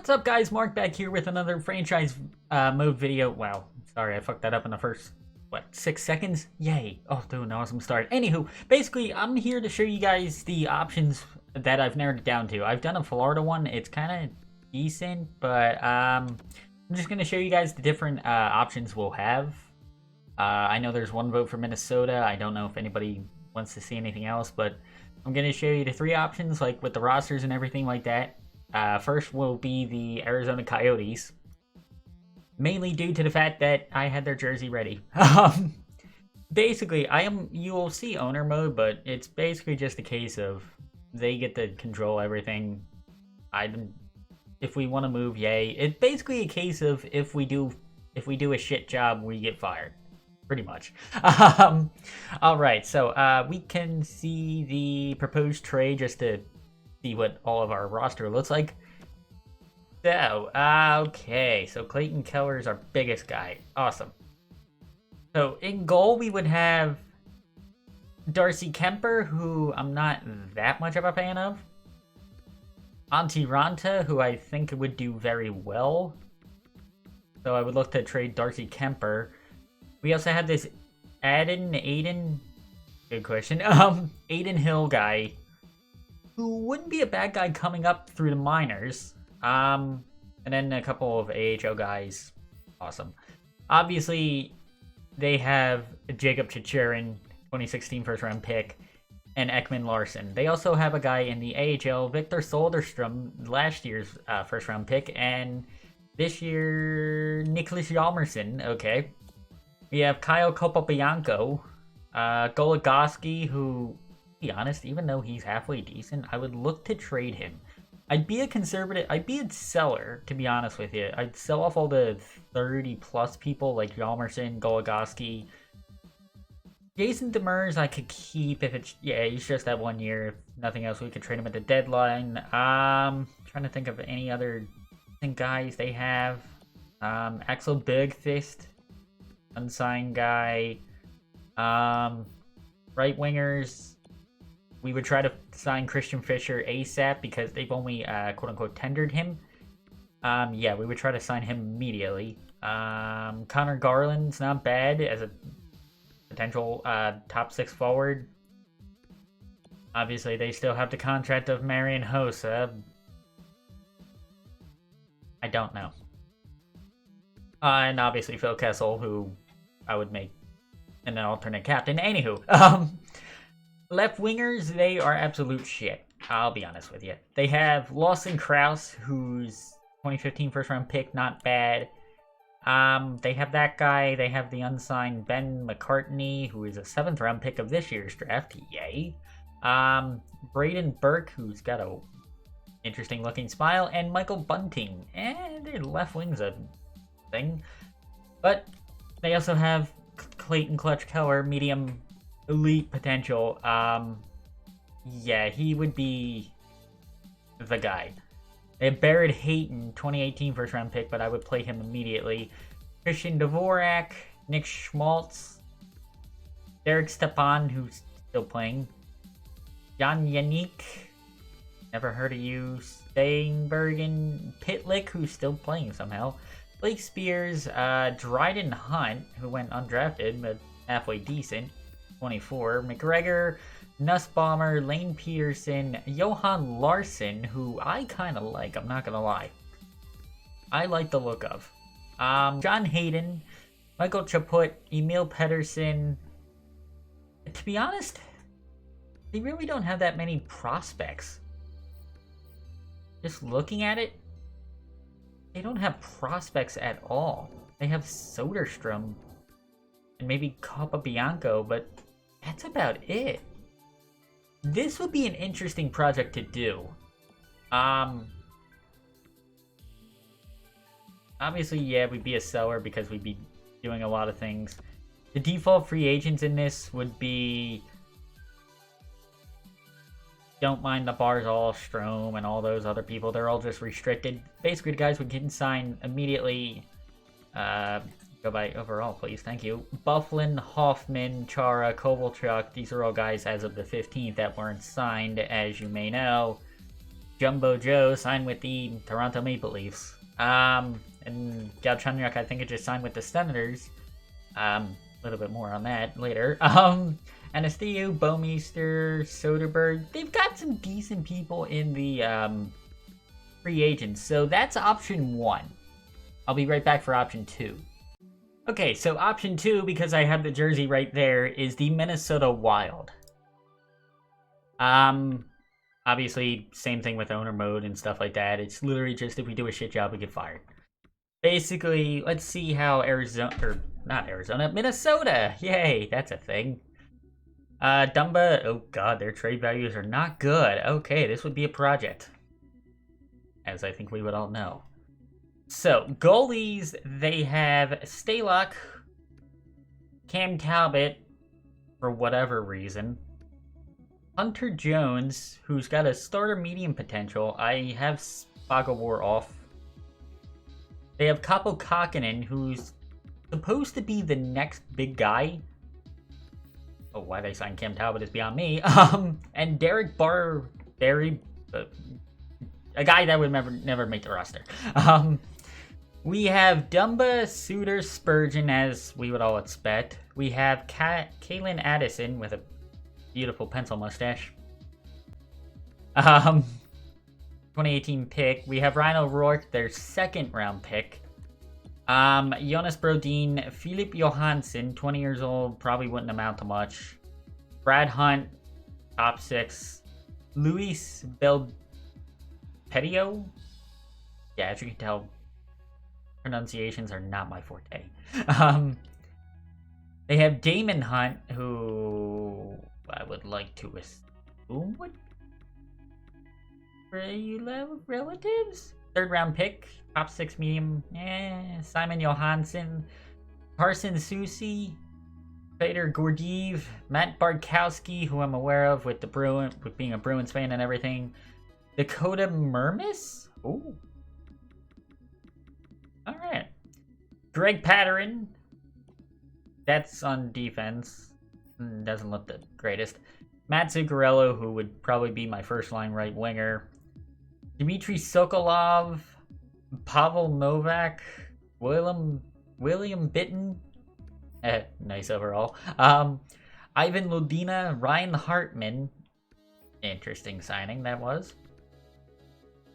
What's up, guys? Mark back here with another franchise mode video. Wow, sorry, I fucked that up in the first, 6 seconds? Yay. Oh, dude, an awesome start. Anywho, basically, I'm here to show you guys the options that I've narrowed it down to. I've done a Florida one. It's kind of decent, but I'm just going to show you guys the different options we'll have. I know there's one vote for Minnesota. I don't know if anybody wants to see anything else, but I'm going to show you the 3 options, like with the rosters and everything like that. First will be the Arizona Coyotes, mainly due to the fact that I had their jersey ready. Basically, you'll see owner mode, but it's basically just a case of they get to control everything. If we want to move, yay. It's basically a case of if we do a shit job, we get fired. Pretty much. Alright, so we can see the proposed trade just to see what all of our roster looks like. So, okay, so Clayton Keller is our biggest guy. Awesome. So, in goal, we would have Darcy Kemper, who I'm not that much of a fan of. Antti Ranta, who I think would do very well. So, I would look to trade Darcy Kemper. We also have this Aiden, good question, Aiden Hill guy, who wouldn't be a bad guy coming up through the minors. And then a couple of AHL guys. Awesome. Obviously, they have Jacob Chicherin, 2016 first-round pick, and Ekman Larson. They also have a guy in the AHL, Victor Soderstrom, last year's first-round pick, and this year, Nicholas Hjalmarsson. Okay. We have Kyle Kopobianco, Goligoski, who, to be honest, even though he's halfway decent, I would look to trade him. I'd be a seller, to be honest with you. I'd sell off all the 30-plus people like Hjalmarsson, Goligoski. Jason Demers I could keep if it's, he's just that 1 year. If nothing else, we could trade him at the deadline. Trying to think of any other guys they have. Axel Bergqvist, unsigned guy. Right wingers, we would try to sign Christian Fischer ASAP because they've only quote-unquote tendered him. We would try to sign him immediately. Connor Garland's not bad as a potential top 6 forward. Obviously, they still have the contract of Marian Hossa. I don't know. And obviously Phil Kessel, who I would make an alternate captain. Anywho, left wingers, they are absolute shit. I'll be honest with you. They have Lawson Krause, who's 2015 first round pick, not bad. They have that guy. They have the unsigned Ben McCartney, who is a 7th round pick of this year's draft. Yay. Braden Burke, who's got a interesting looking smile, and Michael Bunting. Their left wing's a thing. But they also have Clayton Clutch Keller, medium elite potential. He would be the guy. They have Barrett Hayton, 2018 first round pick, but I would play him immediately. Christian Dvorak, Nick Schmaltz, Derek Stepan, who's still playing. Jan Yannick, never heard of you. Steinbergen, Pitlick, who's still playing somehow. Blake Spears, Dryden Hunt, who went undrafted, but halfway decent, 24. McGregor, Nussbaumer, Lane Peterson, Johan Larson, who I kind of like, I'm not going to lie. I like the look of. John Hayden, Michael Chaput, Emil Pedersen. To be honest, they really don't have that many prospects. Just looking at it, they don't have prospects at all. They have Soderstrom and maybe Capobianco, but that's about it. This would be an interesting project to do. Obviously, we'd be a seller because we'd be doing a lot of things. The default free agents in this would be, don't mind the Barzal, Strome, and all those other people. They're all just restricted. Basically, the guys we can sign immediately. Go by overall, please. Thank you. Bufflin, Hoffman, Chara, Kovalchuk. These are all guys as of the 15th that weren't signed, as you may know. Jumbo Joe signed with the Toronto Maple Leafs. And Galchenyuk, I think, it just signed with the Senators. A little bit more on that later. Anastasio, Bouwmeester, Soderberg. They've got some decent people in the free agents. So that's option 1. I'll be right back for option 2. Okay, so option 2, because I have the jersey right there, is the Minnesota Wild. Obviously, same thing with owner mode and stuff like that. It's literally just if we do a shit job, we get fired. Basically, let's see how Minnesota! Yay, that's a thing. Dumba, oh god, their trade values are not good. Okay, this would be a project. As I think we would all know. So, goalies, they have Stalock, Cam Talbot, for whatever reason. Hunter Jones, who's got a starter medium potential. I have Spagawar off. They have Kaapo Kakinen, who's supposed to be the next big guy. Oh, why they signed Cam Talbot is beyond me. And Derek Barberry, a guy that would never make the roster. We have Dumba, Suter, Spurgeon, as we would all expect. We have Kalen Addison with a beautiful pencil mustache. 2018 pick. We have Ryan O'Rourke, their second round pick. Jonas Brodin, Philip Johansson, 20 years old, probably wouldn't amount to much. Brad Hunt, top 6. Luis Belpedio. Yeah, as you can tell, pronunciations are not my forte. They have Damon Hunt, who I would like to assume would relatives. Third round pick, top 6 medium. Simon Johansson, Carson Soucy, Fedor Gordiev, Matt Barkowski, who I'm aware of with being a Bruins fan and everything. Dakota Mermis. Ooh. All right. Greg Patterin. That's on defense. Doesn't look the greatest. Matt Zuccarello, who would probably be my first line right winger. Dmitry Sokolov. Pavel Novak. William Bitten. Nice overall. Ivan Lodina. Ryan Hartman. Interesting signing that was.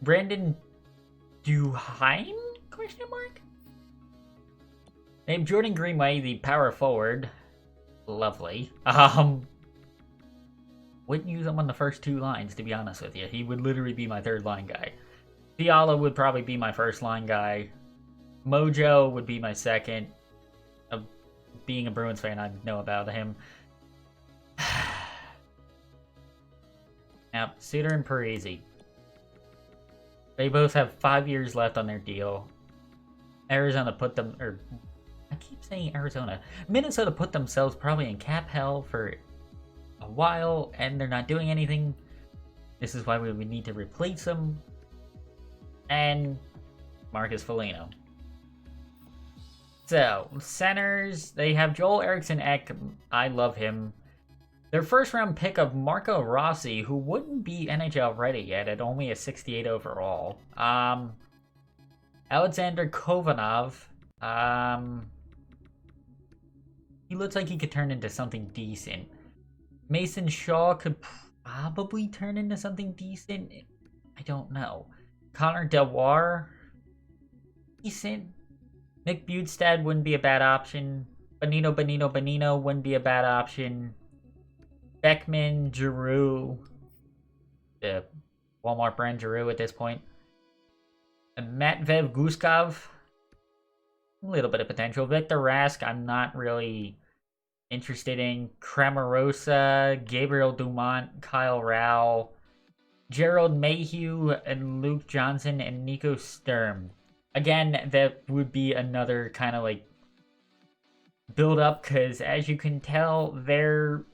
Brandon Duhaime? Question mark? Named Jordan Greenway, the power forward. Lovely. Wouldn't use him on the first 2 lines, to be honest with you. He would literally be my third line guy. Fiala would probably be my first line guy. Mojo would be my second. Being a Bruins fan, I know about him. Now, Suter and Parise. They both have 5 years left on their deal. Arizona put them, or I keep saying Arizona. Minnesota put themselves probably in cap hell for a while, and they're not doing anything. This is why we would need to replace them. And Marcus Foligno. So, centers, they have Joel Eriksson Ek. I love him. Their first round pick of Marco Rossi, who wouldn't be NHL ready yet at only a 68 overall. Alexander Kovanov. He looks like he could turn into something decent. Mason Shaw could probably turn into something decent. I don't know. Connor Delwar. Decent. Nick Bjugstad wouldn't be a bad option. Bonino wouldn't be a bad option. Beckman, Giroux. The Walmart brand Giroux at this point. Matvev Guskov. A little bit of potential. Victor Rask, I'm not really interested in. Cramarosa, Gabriel Dumont, Kyle Rao, Gerald Mayhew, and Luke Johnson, and Nico Sturm. Again, that would be another kind of like build up, because as you can tell, their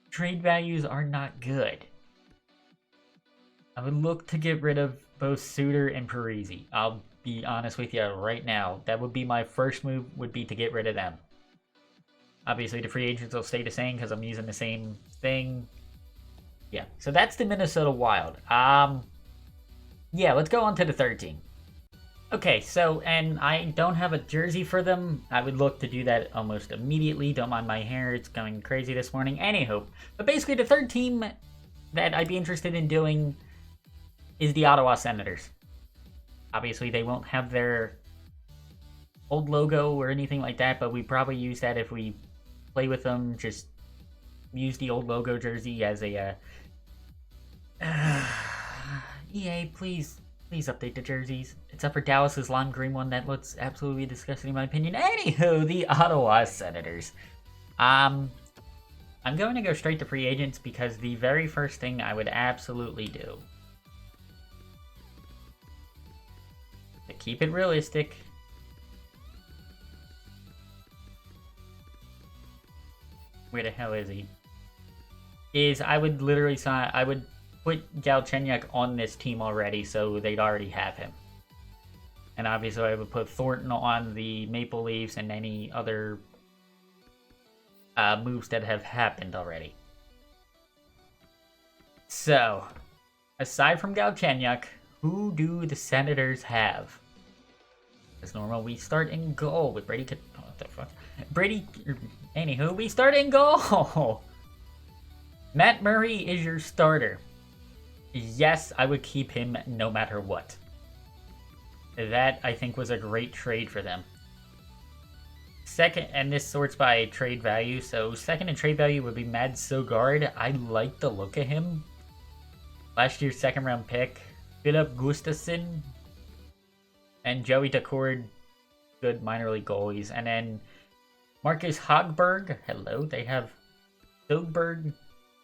trade values are not good. I would look to get rid of both Suter and Parise. I'll be honest with you right now. That would be my first move, would be to get rid of them. Obviously, the free agents will stay the same because I'm using the same thing. Yeah, so that's the Minnesota Wild. Yeah, let's go on to the third team. Okay, so, and I don't have a jersey for them. I would look to do that almost immediately. Don't mind my hair, it's going crazy this morning. Anywho, but basically the third team that I'd be interested in doing is the Ottawa Senators. Obviously, they won't have their old logo or anything like that, but we probably use that if we play with them. Just use the old logo jersey as a EA, please update the jerseys. Except for Dallas's lime green one, that looks absolutely disgusting in my opinion. Anywho, the Ottawa Senators. I'm going to go straight to free agents because the very first thing I would absolutely do, to keep it realistic, where the hell is he? Is I would literally sign, I would put Galchenyuk on this team already, so they'd already have him. And obviously I would put Thornton on the Maple Leafs and any other moves that have happened already. So, aside from Galchenyuk, who do the Senators have? As normal, we start in goal with Brady. What the fuck? Anywho, we start in goal! Matt Murray is your starter. Yes, I would keep him no matter what. That, I think, was a great trade for them. Second, and this sorts by trade value, so second in trade value would be Mads Søgaard. I like the look of him. Last year's second round pick. Philip Gustafsson. And Joey Daccord, good minor league goalies. And then Marcus Hogberg. Hello, they have Søgaard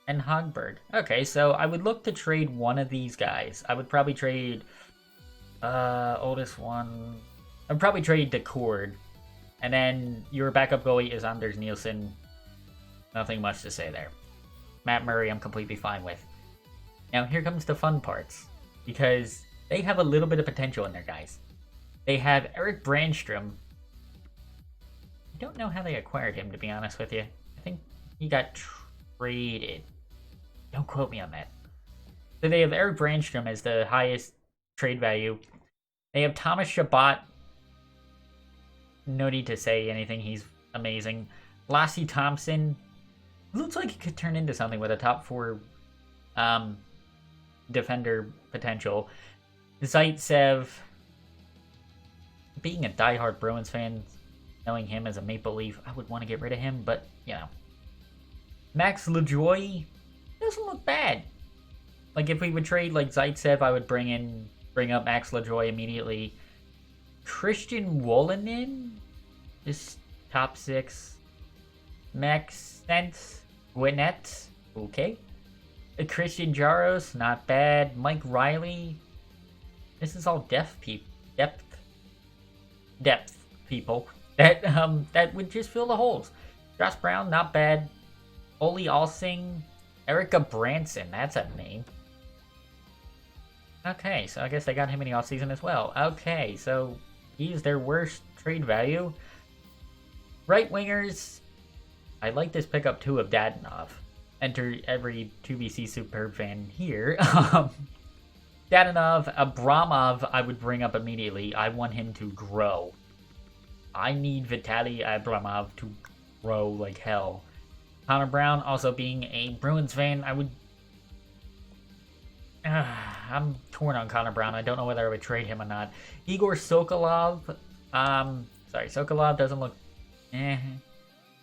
and Hogberg. Okay, so I would look to trade one of these guys. I would probably trade oldest one. I'd probably trade Daccord. And then your backup goalie is Anders Nielsen. Nothing much to say there. Matt Murray, I'm completely fine with. Now here comes the fun parts, because they have a little bit of potential in their guys. They have Eric Brandstrom. I don't know how they acquired him, to be honest with you. I think he got traded. Don't quote me on that. So they have Eric Brandstrom as the highest trade value. They have Thomas Chabot. No need to say anything. He's amazing. Lassie Thompson. Looks like he could turn into something with a top 4 defender potential. Zaitsev. Being a diehard Bruins fan, knowing him as a Maple Leaf, I would want to get rid of him, but, you know. Max LaJoie doesn't look bad. Like, if we would trade, like, Zaitsev, I would bring up Max LaJoie immediately. Christian Wolanin, just top 6. Max Gwinnett, okay. Christian Jaros, not bad. Mike Riley, this is all depth people that would just fill the holes. Josh Brown, not bad. Ole Alsing, Erica Branson, that's a name. Okay, so I guess they got him in the offseason as well. Okay, so he's their worst trade value. Right wingers, I like this pickup too of Dadonov. Enter every 2BC Superb fan here. Dadonov, Abramov, I would bring up immediately. I want him to grow. I need Vitaly Abramov to grow like hell. Connor Brown, also being a Bruins fan, I would... I'm torn on Connor Brown. I don't know whether I would trade him or not. Igor Sokolov. Sokolov doesn't look...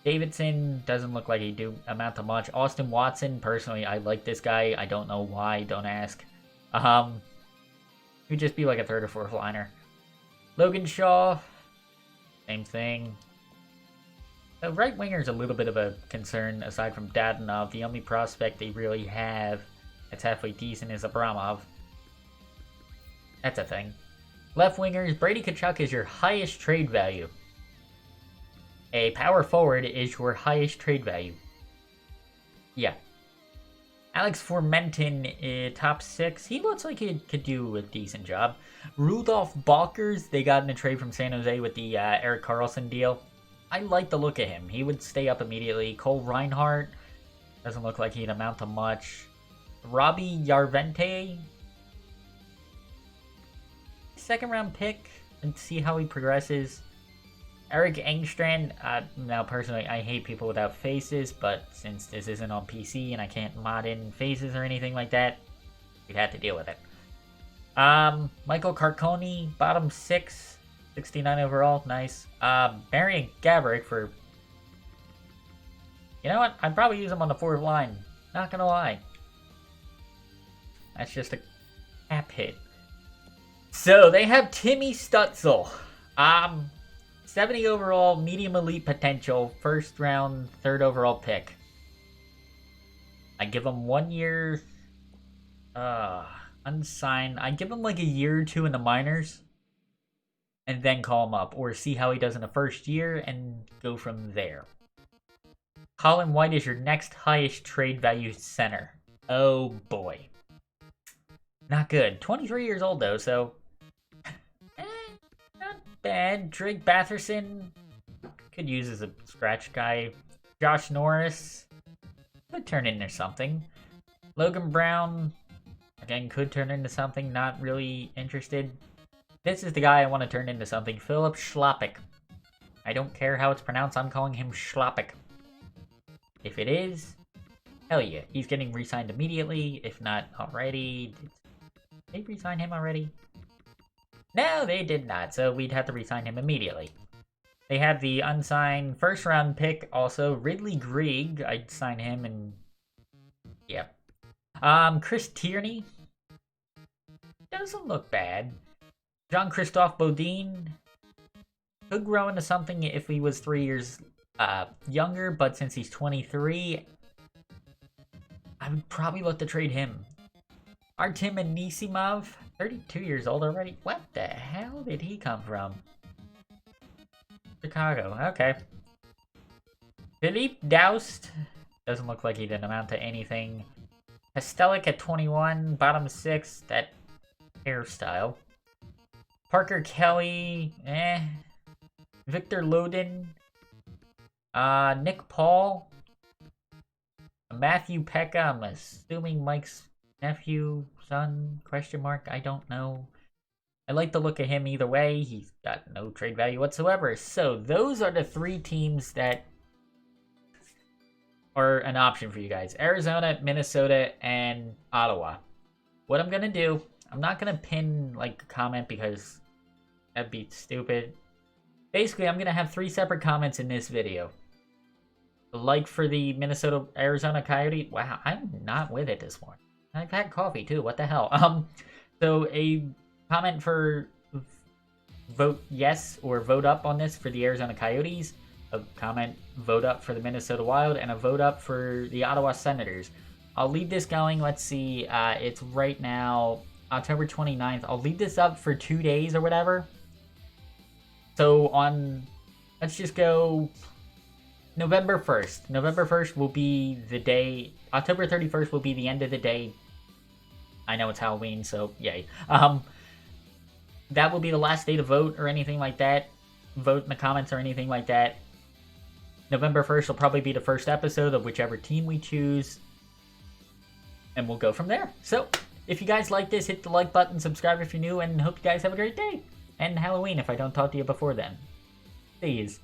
Davidson doesn't look like he do amount to much. Austin Watson, personally, I like this guy. I don't know why. Don't ask. He'd just be like a 3rd or 4th liner. Logan Shaw, same thing. The right winger is a little bit of a concern aside from Dadonov. The only prospect they really have that's halfway decent is Abramov. That's a thing. Left wingers, Brady Tkachuk is your highest trade value. A power forward is your highest trade value. Yeah. Alex Formenton, top 6. He looks like he could do a decent job. Rudolph Balkers, they got in a trade from San Jose with the Erik Karlsson deal. I like the look of him. He would stay up immediately. Cole Reinhardt doesn't look like he'd amount to much. Robbie Yarvente, second round pick, and see how he progresses. Eric Engstrand, now personally I hate people without faces, but since this isn't on PC and I can't mod in faces or anything like that, we'd have to deal with it. Michael Carconi, bottom 6, 69 overall, nice. Marian Gaborik for, you know what, I'd probably use him on the 4th line, not gonna lie. That's just a cap hit. So they have Timmy Stutzel. 70 overall, medium elite potential, 1st round, 3rd overall pick. I give him 1 year, unsigned. I give him like a year or 2 in the minors, and then call him up, or see how he does in the 1st year and go from there. Colin White is your next highest trade value center. Oh boy. Not good. 23 years old though, so not bad. Drake Batherson could use as a scratch guy. Josh Norris could turn into something. Logan Brown, again, could turn into something. Not really interested. This is the guy I want to turn into something. Philip Schlappick. I don't care how it's pronounced. I'm calling him Schlappick. If it is, hell yeah. He's getting re-signed immediately. If not already. Did they re-sign him already? No, they did not. So we'd have to re-sign him immediately. They have the unsigned 1st round pick also. Ridley Grieg. I'd sign him and... yeah. Chris Tierney. Doesn't look bad. Jean-Christophe Bodin. Could grow into something if he was 3 years younger, but since he's 23, I would probably look to trade him. Artem Anisimov, 32 years old already. What the hell did he come from? Chicago, okay. Philippe Daoust, doesn't look like he did amount to anything. Pastelik at 21, bottom 6, that hairstyle. Parker Kelly, Victor Loden. Nick Paul. Matthew Pekka, I'm assuming Mike's nephew, son, question mark, I don't know. I like the look of him either way. He's got no trade value whatsoever. So those are the 3 teams that are an option for you guys. Arizona, Minnesota, and Ottawa. What I'm going to do, I'm not going to pin like a comment because that'd be stupid. Basically, I'm going to have 3 separate comments in this video. Like for the Minnesota-Arizona Coyote. Wow, I'm not with it this morning. I've had coffee too, what the hell? So a comment for vote yes or vote up on this for the Arizona Coyotes. A comment vote up for the Minnesota Wild, and a vote up for the Ottawa Senators. I'll leave this going. Let's see. It's right now October 29th. I'll leave this up for 2 days or whatever. So on, let's just go November 1st. November 1st will be the day. October 31st will be the end of the day. I know it's Halloween, so yay. That will be the last day to vote or anything like that. Vote in the comments or anything like that. November 1st will probably be the first episode of whichever team we choose. And we'll go from there. So, if you guys like this, hit the like button, subscribe if you're new, and hope you guys have a great day. And Halloween if I don't talk to you before then. See yous.